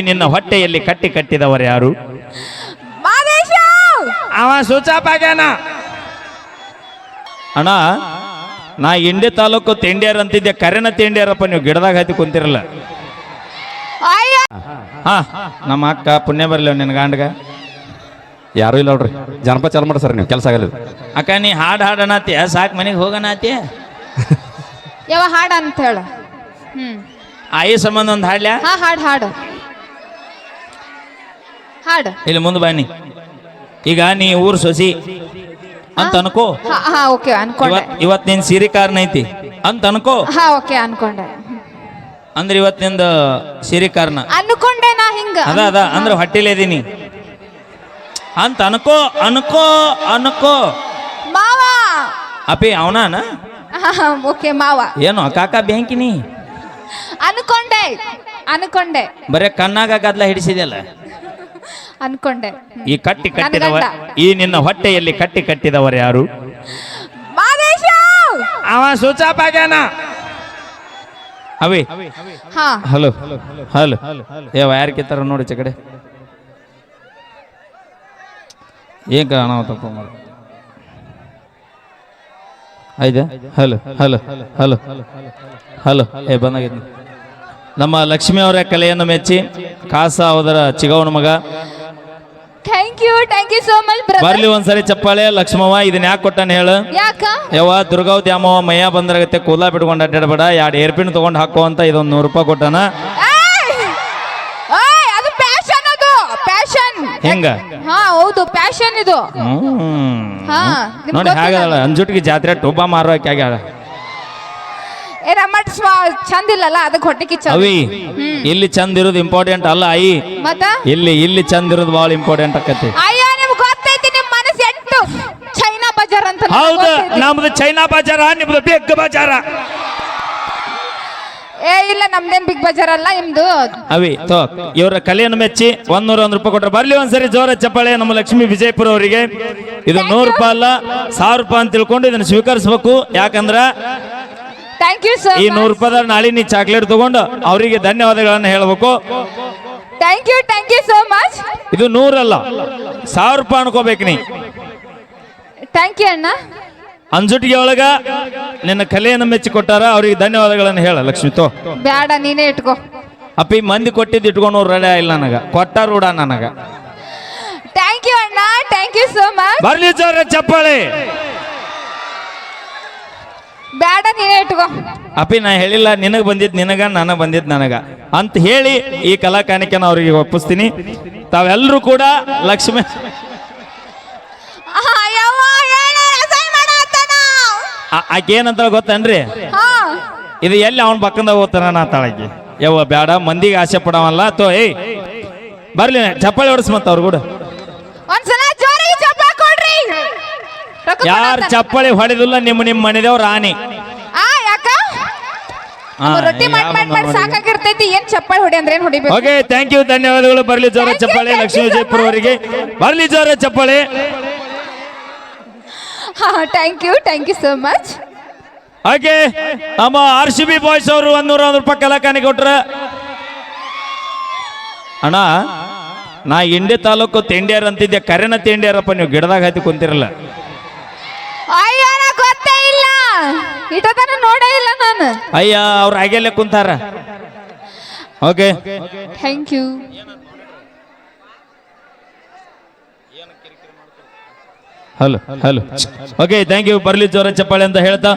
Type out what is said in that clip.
ನಿನ್ನ ಹೊಟ್ಟೆಯಲ್ಲಿ ಕಟ್ಟಿ ಕಟ್ಟಿದವರು ಯಾರು? ಮಾದೇಶ ಅವ ಸುಚಾಪಾಗ್ಯಾನ. ಅಣ್ಣ, ನಾ ಇಂಡಿ ತಾಲೂಕು ತಿಂಡ್ಯಾರ ಅಂತಿದ್ದೆ, ಕರೆನ ತಿಂಡ್ಯಾರಪ್ಪ. ನೀವು ಗಿಡದಾಗ ಹತ್ತಿ ಕುಂತಿರಲ್ಲ. ಅಯ್ಯ ಹಾ, ನಮ್ಮ ಅಕ್ಕ ಪುಣ್ಯ ಬರ್ಲಿ ನಿನ್ನ ಗಾಂಡ್ಗ. ಯಾರು ಇಲ್ಲ ನೋಡ್ರಿ, ಜನಪದ ಚಾಲು ಮಾಡಿ ಸರ್, ನೀವು ಕೆಲಸ ಆಗಲ್ಲ. ಅಕ್ಕ ನೀ ಹಾಡು ಹಾಡಣತಿಯ, ಸಾಕು ಮನೆಗೆ ಹೋಗಣತಿಯ. ಯಾವ ಹಾಡ ಅಂತ ಹೇಳ. ಆಯಿ ಸಂಬಂಧ ಒಂದು ಹಾಡ್ಲ್ಯಾ? ಹಾ, ಹಾಡು ಹಾಡು ಹಾಡು. ಇಲ್ಲಿ ಮುಂದೆ ಬನ್ನಿ. ಈಗ ನೀ ಊರು ಸೊಸಿ ಅಂತ ಅನ್ಕೋ. ಹಾ ಓಕೆ ಅನ್ಕೊಂಡೆ. ಇವತ್ತು ನಿನ್ ಸೀರೆ ಕಾರಣ ಐತಿ ಅಂತ ಅನ್ಕೋ. ಹಾ ಓಕೆ ಅನ್ಕೊಂಡೆ. ಅಂದ್ರೆ ಇವತ್ತು ನಿಂದ ಸೀರೆ ಕಾರಣ ಅನ್ಕೊಂಡೆ ನಾ ಹಿಂಗ. ಅದ ಅಂದ್ರೆ ಹೊಟ್ಟಿಲೇ ಇದೀನಿ ಅಂತ ಅನ್ಕೋ. ಅನ್ಕೋ ಅನ್ಕೋ ಮಾವ. ಅಪಿ ಅವನಾನ ಓಕೆ ಮಾವ. ಏನು ಕಾಕ ಬ್ಯಾಂಕಿನಿ ಅನ್ಕೊಂಡೆ ಅನ್ಕೊಂಡೆ ಬರೇ ಕಣ್ಣಾಗ ಗದ್ಲ ಹಿಡಿಸಿದೆಲ್ಲ. ಅನ್ಕೊಂಡೆ. ಈ ಕಟ್ಟಿ ಕಟ್ಟಿದವ, ಈ ನಿನ್ನ ಹೊಟ್ಟೆಯಲ್ಲಿ ಕಟ್ಟಿ ಕಟ್ಟಿದವರು ಯಾರು? ಮಾದೇಶ ಅವ ಸುಚಾಪಾಗ್ಯಾನ. ಅವಿ ಹಾ ಹಲೋ ಹಲೋ ಯಾವ ಯಾರು ಕಿತ್ತಾರ ನೋಡಿ ಚ ಕಡೆ ಏನ್ ಕಾಣವತ್ತಪ್ಪ ಮಾಡಿ ಆಯ್ತಾ? ಹಲೋ ಹಲೋ ಹಲೋ ಹಲೋ ಬಂದಾಗಿದ್ನಿ. ನಮ್ಮ ಲಕ್ಷ್ಮಿ ಅವರ ಕಲೆಯನ್ನು ಮೆಚ್ಚಿ ಕಾಸ ಅವರ ಚಿಗವನ ಮಗ. Thank you so much brother. ಬರ್ಲಿ ಒಂದ್ಸರಿ ಚಪ್ಪಾಳೆ. ಲಕ್ಷ್ಮವ್ವ ಇದನ್ನ ಯಾಕೆ ಕೊಟ್ಟಾನ ಹೇಳು? ಯಾಕ? ಯವ್ವ ದುರ್ಗಾವ್ ದ್ಯಾಮವ್ವ ಮಯ್ಯ ಬಂದ್ರಾಗತ್ತೆ, ಕೂದಲ ಬಿಟ್ಕೊಂಡು ಅಡ್ಡಾಡಬೇಡ, 2 ಏರ್ಪಿನ್ ತಗೊಂಡು ಹಾಕೋ ಅಂತ ಇದೊಂದು 100 ರೂಪಾಯಿ ಕೊಟ್ಟಾನ. ಅದು ಪ್ಯಾಷನ್, ಅದು ಪ್ಯಾಷನ್. ಹೆಂಗ? ಹಾ ಹೌದು, ಪ್ಯಾಷನ್ ಇದು. ಹಾ ನೋಡಿ ಹಾಗಲ್ಲ, ಅಂಜುಟಿಗೆ ಜಾತ್ರೆ ಟೊಬ್ಬ ಮಾರೋಕೆ ಆಗ್ಯಾಳ. ರಮಟ್ ಚಂದ ಇಲ್ಲಲ್ಲ, ಅದಕ್ಕೆ ಹೊಟ್ಟೆ ಕಿಚ್ಚ. ಅವಿ ಇಲ್ಲಿ ಚಂದ ಇರೋದು ಇಂಪಾರ್ಟೆಂಟ್ ಅಲ್ಲ ಆಯಿ, ಮತ್ತ ಇಲ್ಲಿ ಚಂದ ಇರೋದು ಬಹಳ ಇಂಪಾರ್ಟೆಂಟ್ ಆಕತಿ. ಅಯ್ಯೋ ನಿಮ್ಗೆ ಗೊತ್ತೈತಿ, ನಿಮ್ ಮನಸ್ಸು ಎಷ್ಟು ಚೈನಾ ಬಜಾರ್ ಅಂತ. ಹೌದು, ನಮ್ದು ಚೈನಾ ಬಜಾರ, ನಿಮ್ದು ಬಿಗ್ ಬಜಾರ. ಇಲ್ಲ ನಮ್ದೇನ್ ಬಿಗ್ ಬಜಾರ್ ಅಲ್ಲ ನಿಮ್ದು. ಅವಿ ತೋ ಇವರ ಕಲೆಯನ್ನು ಮೆಚ್ಚಿ 101 ರೂಪಾಯಿ ಕೊಟ್ರೆ. ಬರ್ಲಿ ಒಂದ್ಸರಿ ಜೋರ ಚಪ್ಪಾಳೆ ನಮ್ಮ ಲಕ್ಷ್ಮೀ ವಿಜಯಪುರ ಅವರಿಗೆ. ಇದು 100 ರೂಪಾಯಿ ಅಲ್ಲ, 1000 ರೂಪಾಯಿ ಅಂತ ತಿಳ್ಕೊಂಡು ಇದನ್ನ ಸ್ವೀಕರಿಸಬೇಕು. ಯಾಕಂದ್ರ ಥ್ಯಾಂಕ್ ಯು ಸರ್. ಈ 100 ರೂಪಾಯಿ ನಾಳೆ ನೀ ಚಾಕ್ಲೇಟ್ ತಗೊಂಡು ಅವರಿಗೆ ಧನ್ಯವಾದಗಳನ್ನ ಹೇಳ್ಬೇಕು. Thank you so much. ಇದು 100 ಅಲ್ಲ, 1000 ರೂಪಾಯಿ ಅನ್ಕೋಬೇಕು ನೀ. ಥ್ಯಾಂಕ್ ಯು ಅಣ್ಣ. ಅಂಜುಟಿಗೆ ಒಳಗ ನಿನ್ನ ಕಲೆಯನ್ನು ಮೆಚ್ಚಿ ಕೊಟ್ಟಾರ, ಅವ್ರಿಗೆ ಧನ್ಯವಾದಗಳನ್ನು ಹೇಳ. ಲಕ್ಷ್ಮಿ ತೋ ಬೇಡ, ನೀನೇ ಇಟ್ಕೋ. ಅಪ್ಪಿ ಮಂದಿ ಕೊಟ್ಟಿದ್ದು ಇಟ್ಕೊಂಡು ರೆಡಿ ಇಲ್ಲ ನನಗ, ಕೊಟ್ಟ ರೂಢ ನನಗ. ಥ್ಯಾಂಕ್ ಯು ಅಣ್ಣ, ಥ್ಯಾಂಕ್ ಯು ಸೋ ಮಚ್. ಬರ್ಲಿ ಜೋರ ಚಪ್ಪಾಳೆ. ಬೇಡ, ನೀನೇ ಇಟ್ಕೋ. ಅಪ್ಪಿ ನಾ ಹೇಳಿಲ್ಲ ನಿನಗ ಬಂದಿದ್ ನಿನಗ, ನನಗ ಬಂದಿದ್ ನನಗ ಅಂತ ಹೇಳಿ ಈ ಕಲಾ ಕಾಣಿಕೆನ ಅವರಿಗೆ ಒಪ್ಪಿಸ್ತೀನಿ. ತಾವೆಲ್ಲರೂ ಕೂಡ ಲಕ್ಷ್ಮಿ ಆಕೆ ಏನಂತ ಗೊತ್ತನ್ರಿ? ಇದು ಎಲ್ಲಿ ಅವನ ಪಕ್ಕದಾಗ ಹೋಗ್ತಾನ ನಾ ತಾಳಕಿ. ಯವ್ವ ಬೇಡ, ಮಂದಿಗೆ ಆಸೆ ಪಡವಲ್ಲ ತೋ. ಬರ್ಲಿ ಚಪ್ಪಾಳೆ ಹೊಡ್ಸ್ ಮತ್ತ ಅವ್ರು ಕೂಡ. ಒಂದ್ಸಲ ಜೋರಾಗಿ ಚಪ್ಪಾಳೆ ಕೊಡ್ರಿ. ಯಾರು ಚಪ್ಪಾಳೆ ಹೊಡೆದಿಲ್ಲ ನಿಮ್ಮ ಮನೆದೇವ್ರ ರಾಣಿ. ಯಾಕ? ರೊಟ್ಟಿ ಮಾಡಿ ಸಾಕಾಗಿರ್ತೈತಿ, ಏನ್ ಚಪ್ಪಾಳೆ ಹೊಡಿ ಅಂದ್ರೆ ಏನ್ ಹೊಡಿಬೇಕು? ಓಕೆ, ಥ್ಯಾಂಕ್ ಯು, ಧನ್ಯವಾದಗಳು. ಬರ್ಲಿ ಜೋರ ಚಪ್ಪಾಳೆ ಲಕ್ಷ್ಮೀ ವಿಜಯಪುರ ಅವರಿಗೆ. ಬರ್ಲಿ ಜೋರ ಚಪ್ಪಾಳೆ. Thank you so much. Okay, ನಮ್ಮ RCB ಬಾಯ್ಸ್ ಅವರು 101 ರೂಪಾಯಿ ಕಲಾ ಕಾಣಿಕೆ ಕೊಟ್ರ. ಅಣ್ಣ, ನಾ ಇಂಡಿ ತಾಲೂಕು ತಿಂಡ್ಯಾರ ಅಂತಿದ್ದೆ, ಕರೆನ ತಿಂಡ್ಯಾರಪ್ಪ. ನೀವು ಗಿಡದಾಗ ಹತ್ತಿ ಕುಂತಿರಲ್ಲ. ಅಯ್ಯ ಗೊತ್ತೇ ಇಲ್ಲ, ಇಟತನ ನೋಡೇ ಇಲ್ಲ ನಾನು. ಅಯ್ಯ ಅವ್ರು ಹಾಗೆಲ್ಲ ಕುಂತಾರ. Okay, thank you. Hello hello okay, thank you. ಬರ್ಲಿ ಜೋರ ಚಪ್ಪಾಳೆ ಅಂತ ಹೇಳ್ತಾ